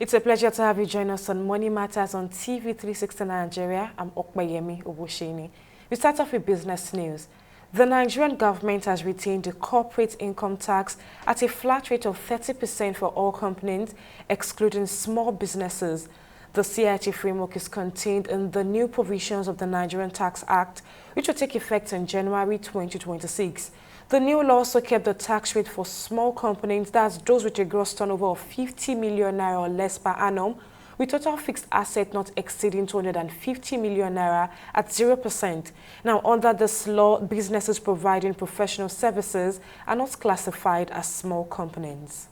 It's a pleasure to have you join us on Money Matters on TV 360 Nigeria. I'm Okpeyemi Obushini. We start off with business news. The Nigerian government has retained the corporate income tax at a flat rate of 30% for all companies, excluding small businesses. The CIT framework is contained in the new provisions of the Nigerian Tax Act, which will take effect in January 2026. The new law also kept the tax rate for small companies, that's those with a gross turnover of 50 million naira or less per annum, with total fixed asset not exceeding 250 million naira at 0%. Now, under this law, businesses providing professional services are not classified as small companies.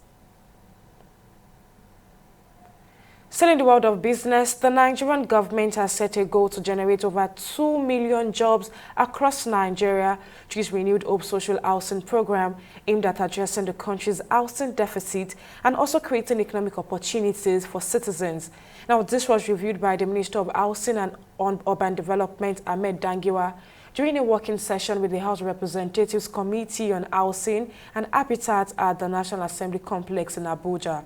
Still in the world of business, the Nigerian government has set a goal to generate over 2 million jobs across Nigeria through its Renewed Hope social housing program aimed at addressing the country's housing deficit and also creating economic opportunities for citizens. Now, this was reviewed by the Minister of Housing and Urban Development, Ahmed Dangiwa, during a working session with the House of Representatives Committee on Housing and Habitat at the National Assembly Complex in Abuja.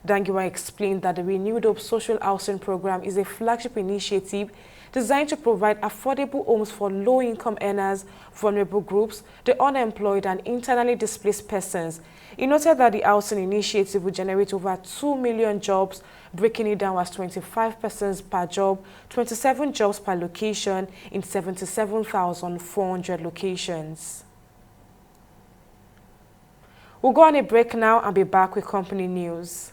Dangiwa explained that the Renewed Hope Social Housing Program is a flagship initiative designed to provide affordable homes for low-income earners, vulnerable groups, the unemployed and internally displaced persons. He noted that the housing initiative will generate over 2 million jobs, breaking it down as 25 persons per job, 27 jobs per location in 77,400 locations. We'll go on a break now and be back with company news.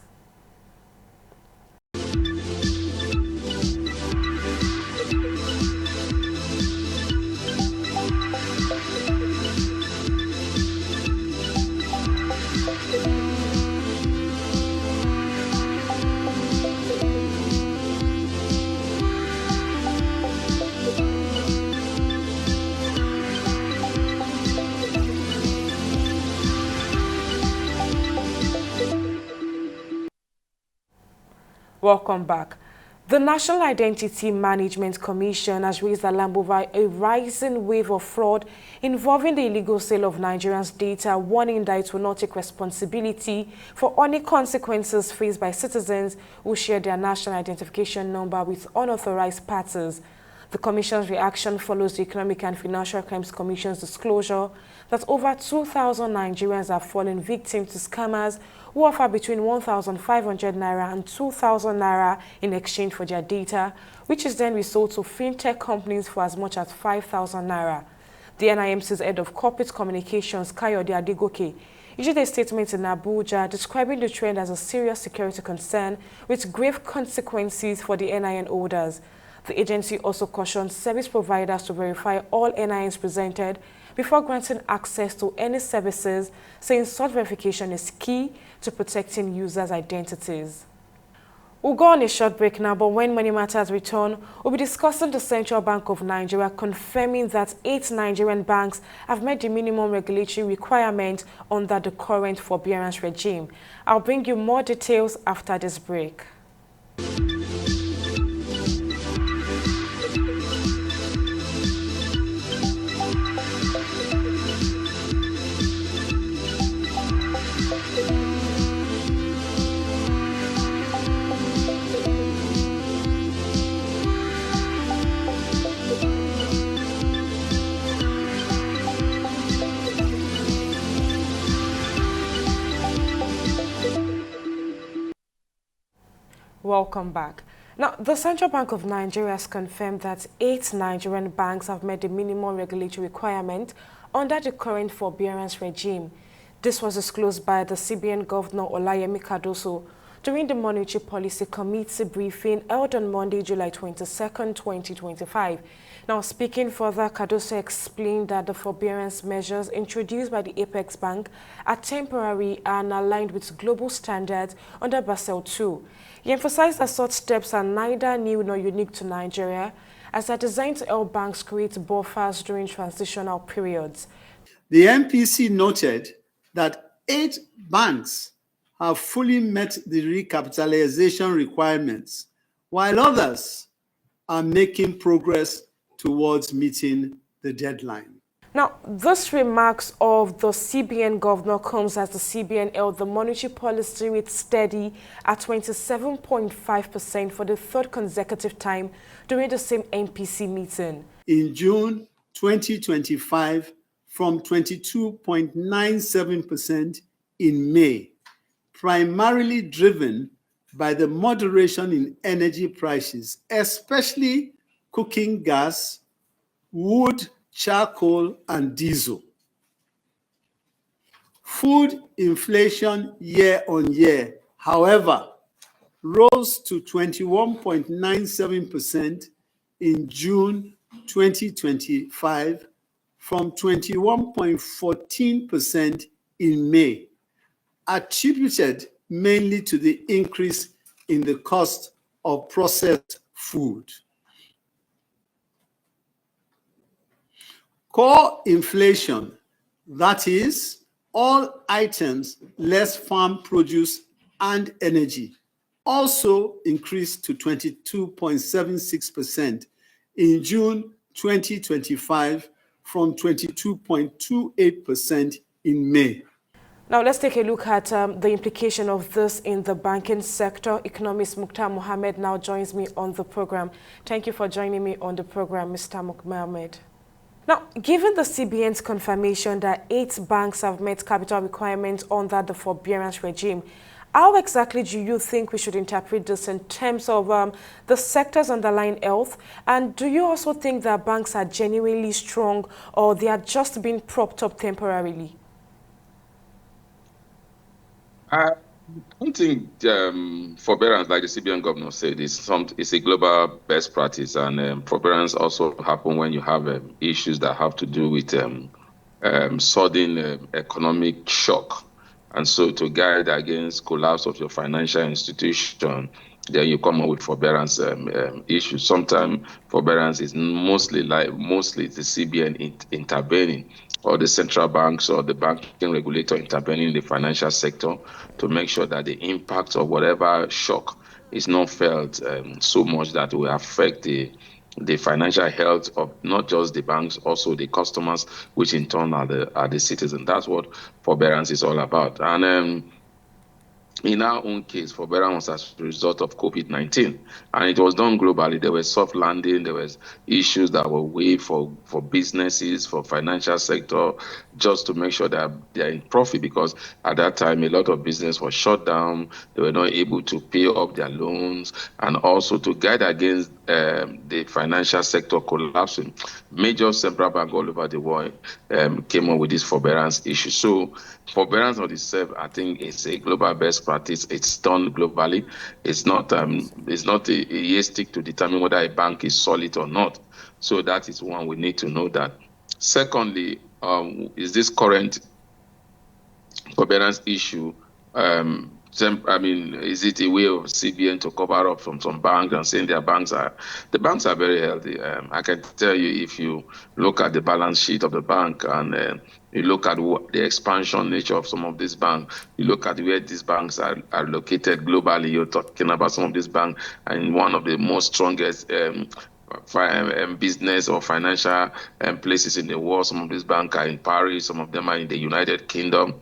Welcome back. The National Identity Management Commission has raised alarm over a rising wave of fraud involving the illegal sale of Nigerians' data, warning that it will not take responsibility for any consequences faced by citizens who share their national identification number with unauthorized parties. The Commission's reaction follows the Economic and Financial Crimes Commission's disclosure that over 2,000 Nigerians have fallen victim to scammers who offer between 1,500 naira and 2,000 naira in exchange for their data, which is then resold to fintech companies for as much as 5,000 naira. The NIMC's head of corporate communications, Kayode Adegoke, issued a statement in Abuja describing the trend as a serious security concern with grave consequences for the NIN holders. The agency also cautioned service providers to verify all NINs presented before granting access to any services, saying such verification is key to protecting users' identities. We'll go on a short break now, but when Money Matters return, we'll be discussing the Central Bank of Nigeria confirming that 8 Nigerian banks have met the minimum regulatory requirement under the current forbearance regime. I'll bring you more details after this break. Welcome back. Now, the Central Bank of Nigeria has confirmed that 8 Nigerian banks have met the minimum regulatory requirement under the current forbearance regime. This was disclosed by the CBN Governor Olayemi Cardoso during the Monetary Policy Committee briefing held on Monday, July 22nd, 2025. Now, speaking further, Cardoso explained that the forbearance measures introduced by the Apex Bank are temporary and aligned with global standards under Basel II. He emphasized that such steps are neither new nor unique to Nigeria, as they are designed to help banks create buffers during transitional periods. The MPC noted that 8 banks have fully met the recapitalization requirements, while others are making progress towards meeting the deadline. Now, this remarks of the CBN governor comes as the CBN held the monetary policy rate steady at 27.5% for the third consecutive time during the same MPC meeting. In June 2025 from 22.97% in May, primarily driven by the moderation in energy prices, especially cooking gas, wood, charcoal, and diesel. Food inflation year on year, however, rose to 21.97% in June 2025 from 21.14% in May, attributed mainly to the increase in the cost of processed food. Core inflation, that is, all items less farm produce and energy, also increased to 22.76% in June 2025 from 22.28% in May. Now, let's take a look at the implication of this in the banking sector. Economist Mukhtar Mohammed now joins me on the program. Thank you for joining me on the program, Mr. Mohammed. Now, given the CBN's confirmation that 8 banks have met capital requirements under the forbearance regime, how exactly do you think we should interpret this in terms of the sector's underlying health? And do you also think that banks are genuinely strong or they are just being propped up temporarily? I don't think forbearance, like the CBN governor said, is a global best practice, and forbearance also happen when you have issues that have to do with sudden economic shock. And so to guide against collapse of your financial institution, then you come up with forbearance issues. Sometimes forbearance is mostly the CBN intervening, or the central banks or the banking regulator intervening in the financial sector to make sure that the impact of whatever shock is not felt so much that will affect the financial health of not just the banks, also the customers, which in turn are the citizens. That's what forbearance is all about. And in our own case, forbearance was as a result of COVID-19, and it was done globally. There was soft landing, there was issues that were waived for businesses, for financial sector, just to make sure that they're in profit, because at that time, a lot of business was shut down. They were not able to pay up their loans, and also to guide against the financial sector collapsing. Major central banks all over the world came up with this forbearance issue. So forbearance on itself, I think, is a global best practice. It's done globally. It's not a yardstick to determine whether a bank is solid or not. So that is one we need to know that. Secondly, is this current forbearance issue, is it a way of CBN to cover up from some banks and saying the banks are very healthy? I can tell you, if you look at the balance sheet of the bank and you look at the expansion nature of some of these banks, you look at where these banks are located globally, you're talking about some of these banks and one of the most strongest business or financial places in the world. Some of these banks are in Paris, some of them are in the United Kingdom,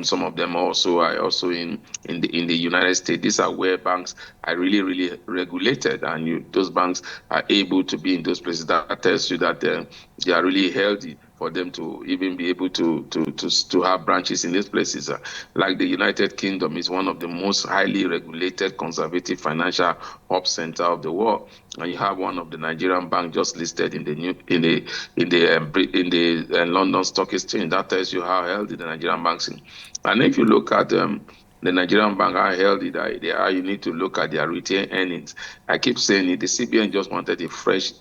some of them are also in the United States. These are where banks are really regulated, and those banks are able to be in those places. That tells you that they are really healthy for them to even be able to have branches in these places. Like the United Kingdom is one of the most highly regulated, conservative financial hub center of the world, and you have one of the Nigerian bank just listed in the London Stock Exchange. That tells you how healthy the Nigerian banks are. And if you look at the Nigerian bank, how healthy they are, you need to look at their retained earnings. I keep saying it, the CBN just wanted a fresh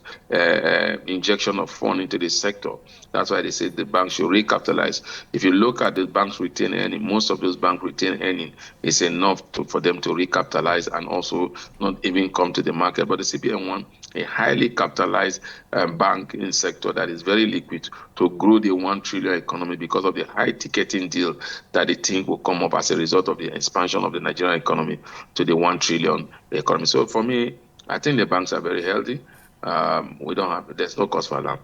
injection of funds into the sector. That's why they said the bank should recapitalize. If you look at the bank's retained earnings, most of those bank retained earnings is enough for them to recapitalize and also not even come to the market. But the CBN wants a highly capitalized banking sector that is very liquid to grow the 1 trillion economy because of the high ticketing deal that they think will come up as a result of the expansion of the Nigerian economy to the 1 trillion economy. So for me, I think the banks are very healthy. There's no cause for alarm.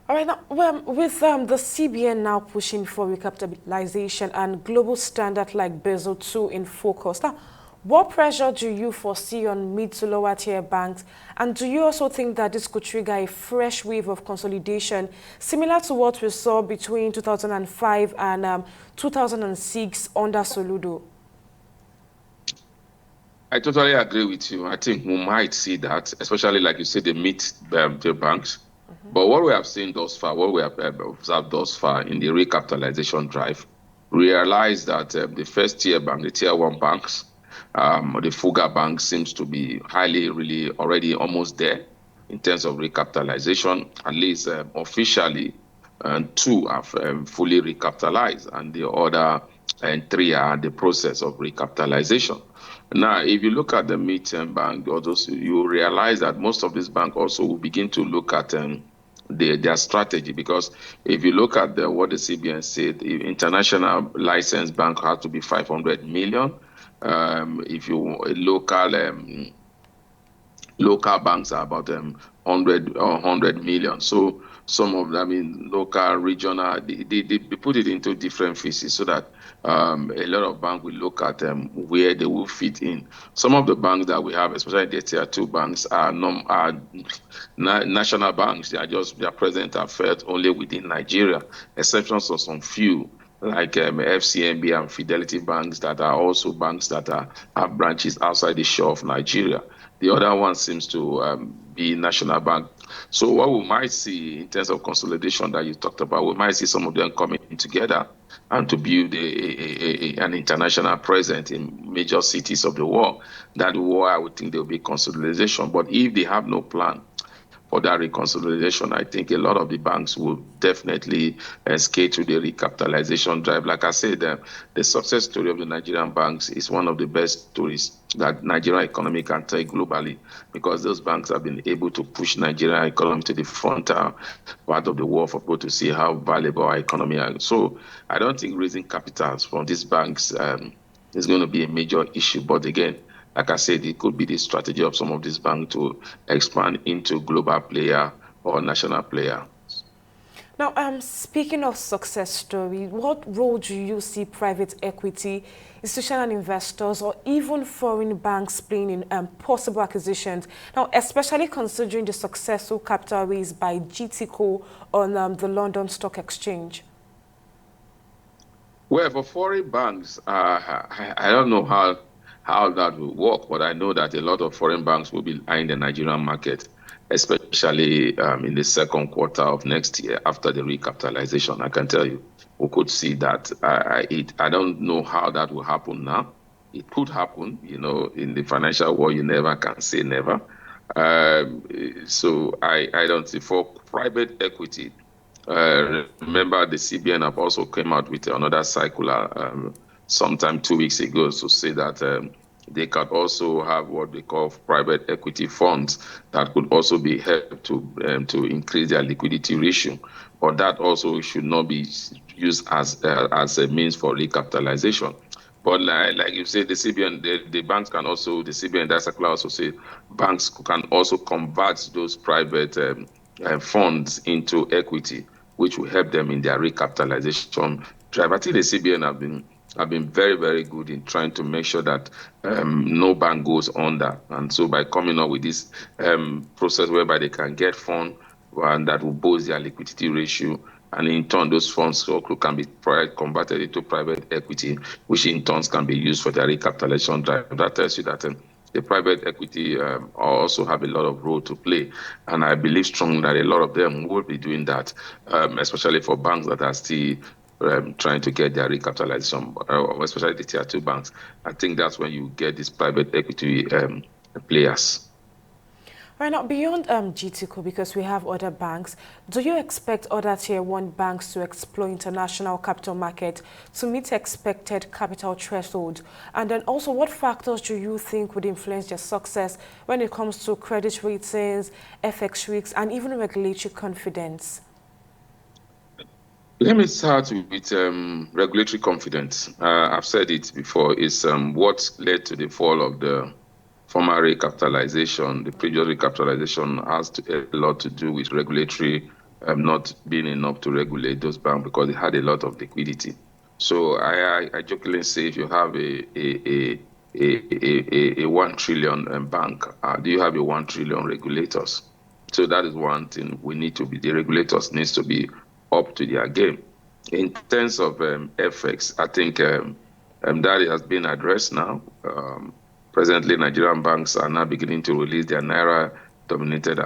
All right, now, well, with the CBN now pushing for recapitalization and global standard like Basel II in focus, now, what pressure do you foresee on mid to lower tier banks? And do you also think that this could trigger a fresh wave of consolidation, similar to what we saw between 2005 and 2006 under Soludo? I totally agree with you. I think we might see that, especially like you said, the mid-tier banks. But what we have seen thus far, what we have observed thus far in the recapitalization drive, realize that the first tier bank, the tier one banks, the FUGA bank seems to be really already almost there in terms of recapitalization, at least officially, and two have fully recapitalized, and the other and three are the process of recapitalization. Now, if you look at the mid-term bank, you realize that most of these banks also will begin to look at their strategy, because if you look at what the CBN said, the international license bank has to be 500 million. If you local banks are about 100 million. So some of them, I mean, local, regional, they put it into different phases so that a lot of banks will look at where they will fit in. Some of the banks that we have, especially the tier two banks, are national banks. They are present and felt only within Nigeria, exceptions of some few like FCMB and Fidelity banks that are also banks that have branches outside the shore of Nigeria. The other one seems to be national bank. So what we might see in terms of consolidation that you talked about, we might see some of them coming together and to build an international presence in major cities of the world. That's why I would think there will be consolidation. But if they have no plan for that reconciliation, I think a lot of the banks will definitely skate to the recapitalization drive. Like I said, the success story of the Nigerian banks is one of the best stories that Nigerian economy can tell globally, because those banks have been able to push Nigerian economy to the front part of the world for people to see how valuable our economy is. So I don't think raising capitals from these banks is going to be a major issue. But again, like I said, it could be the strategy of some of these banks to expand into global player or national player. Now, speaking of success story, what role do you see private equity, institutional investors, or even foreign banks playing in possible acquisitions? Now, especially considering the successful capital raise by GTCO on the London Stock Exchange. Well, for foreign banks, I don't know how that will work, but I know that a lot of foreign banks will be eyeing the Nigerian market, especially in the second quarter of next year after the recapitalization. I can tell you, we could see that. I don't know how that will happen now. It could happen, in the financial world, you never can say never. So I don't see. For private equity, remember the CBN have also came out with another circular sometime 2 weeks ago to say that they can also have what they call private equity funds that could also be helped to increase their liquidity ratio. But that also should not be used as a means for recapitalization. But like you said, the CBN, the banks can also, the CBN, that circular also say banks can also convert those private funds into equity, which will help them in their recapitalization drive. I think the CBN have been very, very good in trying to make sure that no bank goes under. And so by coming up with this process whereby they can get funds and that will boost their liquidity ratio, and in turn those funds can be converted into private equity, which in turn can be used for their recapitalization drive. That tells you that the private equity also have a lot of role to play. And I believe strongly that a lot of them will be doing that, especially for banks that are still trying to get their recapitalization, especially the tier two banks. I think that's when you get these private equity players. Right now, beyond GTCO, because we have other banks, do you expect other tier one banks to explore international capital market to meet expected capital thresholds? And then also, what factors do you think would influence their success when it comes to credit ratings, FX risks, and even regulatory confidence? Let me start with regulatory confidence. I've said it before, it's what led to the fall of the former recapitalization. The previous recapitalization has a lot to do with regulatory not being enough to regulate those banks because they had a lot of liquidity. So I jokingly say if you have a 1 trillion bank, do you have a 1 trillion regulators? So that is one thing we need to be, the regulators needs to be up to their game. In terms of FX, I think that has been addressed now. Presently, Nigerian banks are now beginning to release their naira-dominated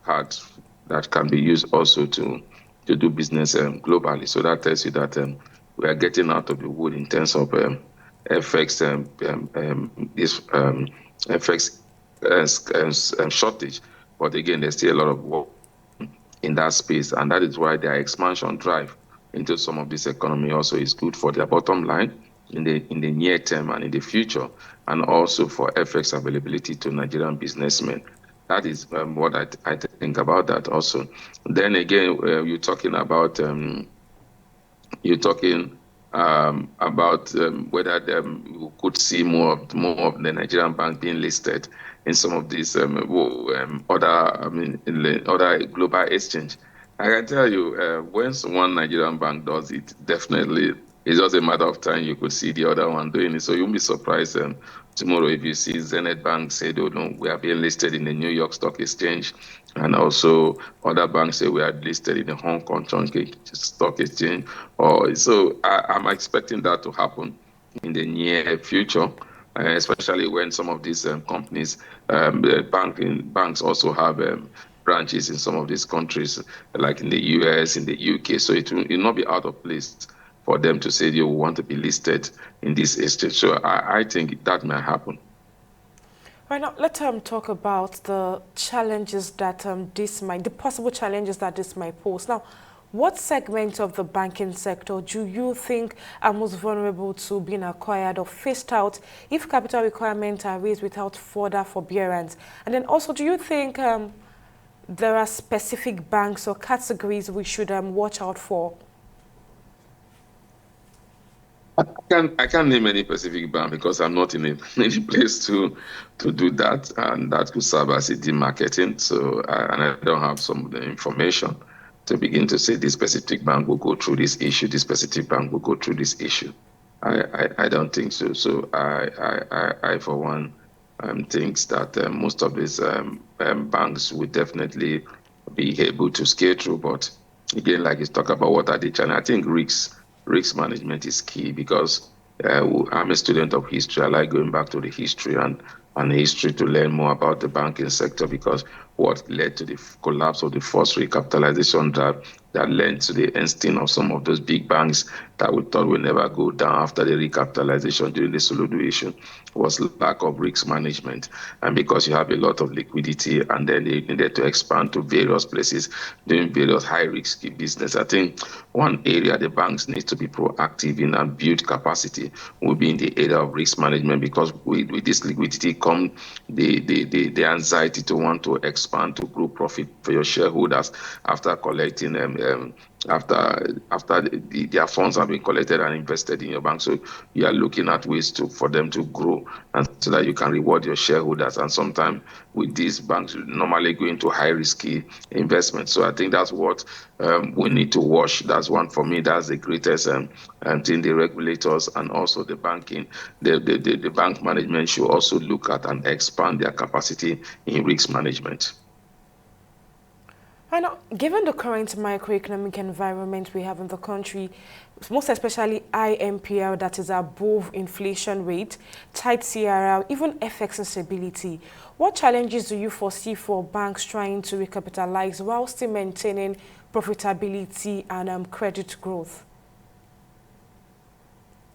cards that can be used also to do business globally. So that tells you that we are getting out of the wood in terms of FX this FX shortage. But again, there's still a lot of work in that space, and that is why their expansion drive into some of this economy also is good for their bottom line in the near term and in the future, and also for FX availability to Nigerian businessmen. That is what I think about that also. Then again, you're talking about whether we could see more of the Nigerian bank being listed in some of these other global exchange. I can tell you, when one Nigerian bank does it, definitely it's just a matter of time you could see the other one doing it. So you won't be surprised tomorrow if you see Zenith Bank say, "Oh no, we are being listed in the New York Stock Exchange," and also other banks say we are listed in the Hong Kong Stock Exchange. Or so I'm expecting that to happen in the near future, especially when some of these companies, banks also have branches in some of these countries, like in the US, in the UK. So it will not be out of place for them to say they want to be listed in this estate. So I think that may happen. Right now, let's talk about the challenges that the possible challenges that this might pose. Now, what segment of the banking sector do you think are most vulnerable to being acquired or phased out if capital requirements are raised without further forbearance? And then also, do you think there are specific banks or categories we should watch out for? I can't name any specific bank because I'm not in any place to do that, and that could serve as a demarketing. So and I don't have some of the information to begin to say this specific bank will go through this issue, this specific bank will go through this issue. I don't think so. So I for one thinks that most of these banks will definitely be able to scale through. But again, like you talk about what are the challenges, I think risk management is key because I'm a student of history. I like going back to the history and history to learn more about the banking sector, because what led to the collapse of the forced recapitalization that led to the ending of some of those big banks that we thought would never go down after the recapitalization during the Soludo issue was lack of risk management. And because you have a lot of liquidity and then they needed to expand to various places doing various high risk business, I think one area the banks need to be proactive in and build capacity will be in the area of risk management, because with this liquidity come the anxiety to want to expand to grow profit for your shareholders after collecting after their funds have been collected and invested in your bank. So you are looking at ways for them to grow, and so that you can reward your shareholders. And sometimes with these banks, you normally go into high risky investments. So I think that's what we need to watch. That's one for me. That's the greatest thing. The regulators and also the banking, the bank management should also look at and expand their capacity in risk management. Right now, given the current microeconomic environment we have in the country, most especially IMPL that is above inflation rate, tight CRR, even FX instability, what challenges do you foresee for banks trying to recapitalize while still maintaining profitability and credit growth?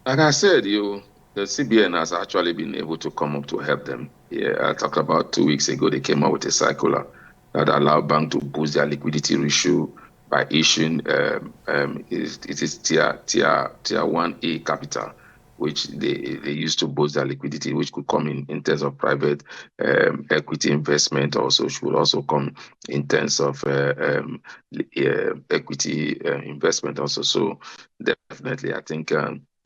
Like I said, the CBN has actually been able to come up to help them. Yeah, I talked about 2 weeks ago, they came out with a circular that allowed banks to boost their liquidity ratio by issuing it is tier 1A capital, which they used to boost their liquidity, which could come in terms of private equity investment, also should also come in terms of equity investment also. So definitely, I think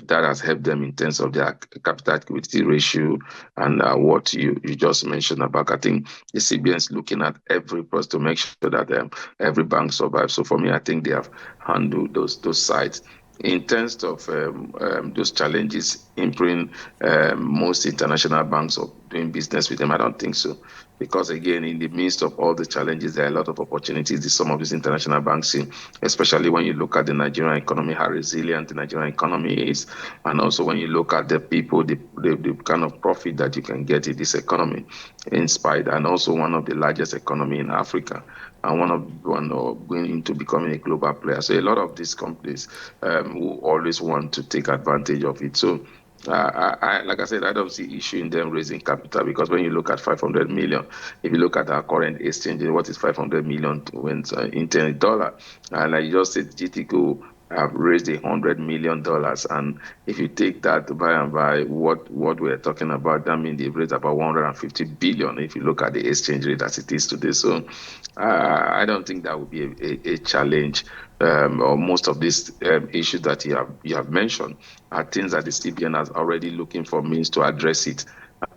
that has helped them in terms of their capital equity ratio and what you just mentioned about. I think the CBN is looking at every process to make sure that every bank survives. So for me, I think they have handled those sides. In terms of those challenges, improving most international banks of doing business with them, I don't think so. Because again, in the midst of all the challenges, there are a lot of opportunities that some of these international banks see, especially when you look at the Nigerian economy, how resilient the Nigerian economy is, and also when you look at the people, the kind of profit that you can get in this economy, in spite, and also one of the largest economy in Africa, and one of going into becoming a global player. So a lot of these companies who always want to take advantage of it. So like I said, I don't see issue in them raising capital, because when you look at 500 million, if you look at our current exchange, what is 500 million to in dollar? And like you just said, GTCO have raised $100 million, and if you take that by and by, what we're talking about, that means they've raised about 150 billion. If you look at the exchange rate as it is today, so I don't think that would be a challenge. Or most of these issues that you have mentioned are things that the CBN has already looking for means to address it,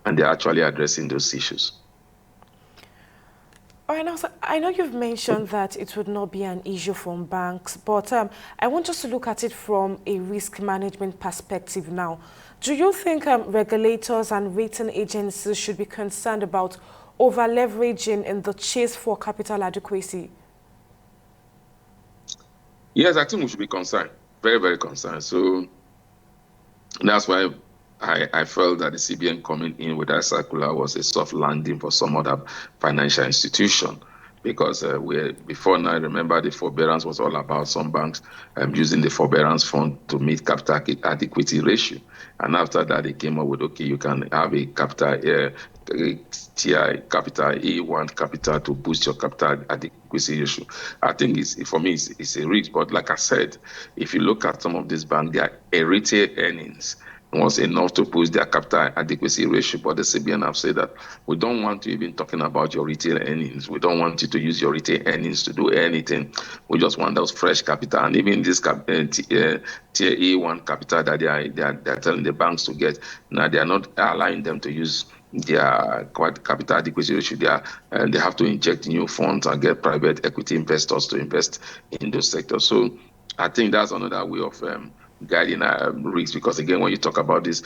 and they're actually addressing those issues. All right, now, so I know you've mentioned that it would not be an issue from banks, but I want us to look at it from a risk management perspective now. Do you think regulators and rating agencies should be concerned about over-leveraging in the chase for capital adequacy? Yes, I think we should be concerned, very, very concerned. So that's why I felt that the CBN coming in with that circular was a soft landing for some other financial institution, because before now, remember, the forbearance was all about some banks using the forbearance fund to meet capital adequacy ratio. And after that, they came up with, okay, you can have a capital TI capital, A1 capital to boost your capital adequacy ratio. I think for me, it's a risk. But like I said, if you look at some of these banks, their retail earnings was enough to boost their capital adequacy ratio. But the CBN have said that we don't want to even talking about your retail earnings. We don't want you to use your retail earnings to do anything. We just want those fresh capital. And even this tier A1 capital that they're telling the banks to get, now they are not allowing them to use their capital adequacy ratio. They have to inject new funds and get private equity investors to invest in those sectors. So I think that's another way of guiding risks, because again, when you talk about this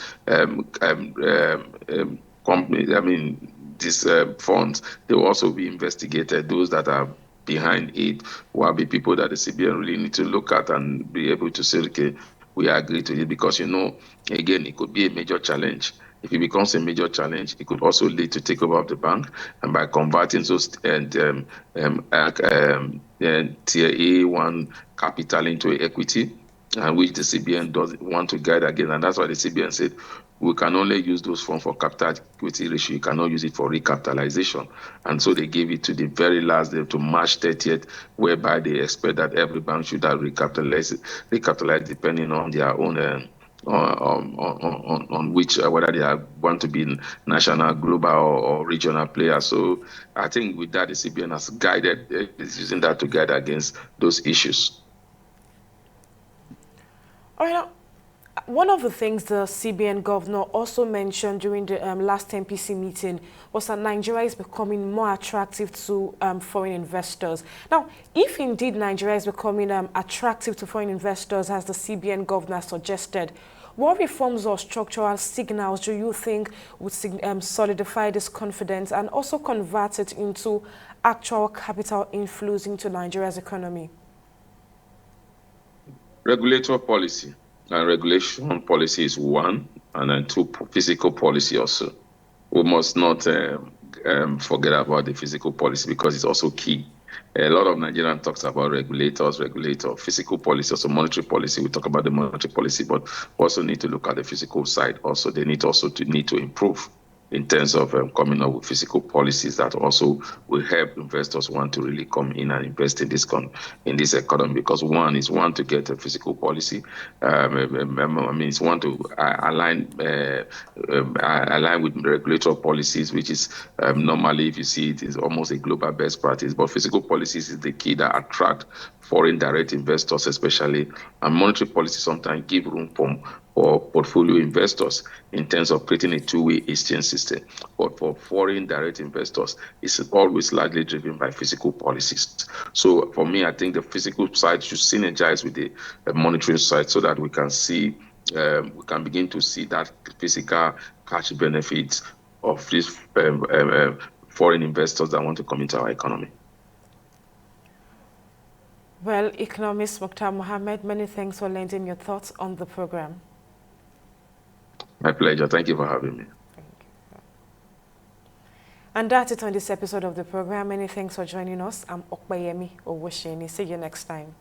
company, I mean, these funds, they will also be investigated. Those that are behind it will be people that the CBN really need to look at and be able to say, okay, we agree to it, because again, it could be a major challenge. If it becomes a major challenge, it could also lead to takeover of the bank, and by converting those tier A1 capital into equity, and which the CBN doesn't want to guide again. And that's why the CBN said we can only use those funds for capital equity ratio. You cannot use it for recapitalization. And so they gave it to the very last day, to March 30th, whereby they expect that every bank should have recapitalized depending on their own on which whether they want to be national, global, or regional players. So I think with that, the CBN has guided, is using that to guide against those issues. All right, now, one of the things the CBN governor also mentioned during the last MPC meeting was that Nigeria is becoming more attractive to foreign investors. Now, if indeed Nigeria is becoming attractive to foreign investors, as the CBN governor suggested, what reforms or structural signals do you think would solidify this confidence and also convert it into actual capital inflows into Nigeria's economy? Regulatory policy and regulation policy is one, and then two, physical policy also. We must not forget about the physical policy, because it's also key. A lot of Nigerians talks about regulator, physical policy, also monetary policy. We talk about the monetary policy, but we also need to look at the physical side. Also, they need to improve in terms of coming up with physical policies that also will help investors want to really come in and invest in this economy. Because one to get a physical policy. It's one to align with regulatory policies, which is normally, if you see it, is almost a global best practice. But physical policies is the key that attract foreign direct investors, especially, and monetary policy sometimes give room for portfolio investors in terms of creating a two-way exchange system. But for foreign direct investors, it's always largely driven by fiscal policies. So for me, I think the physical side should synergize with the monetary side so that we can see, we can begin to see that physical cash benefits of these foreign investors that want to come into our economy. Well, economist Mukhtar Mohammed, many thanks for lending your thoughts on the program. My pleasure. Thank you for having me. Thank you. And that's it on this episode of the program. Many thanks for joining us. I'm Okbayemi Owusheni. See you next time.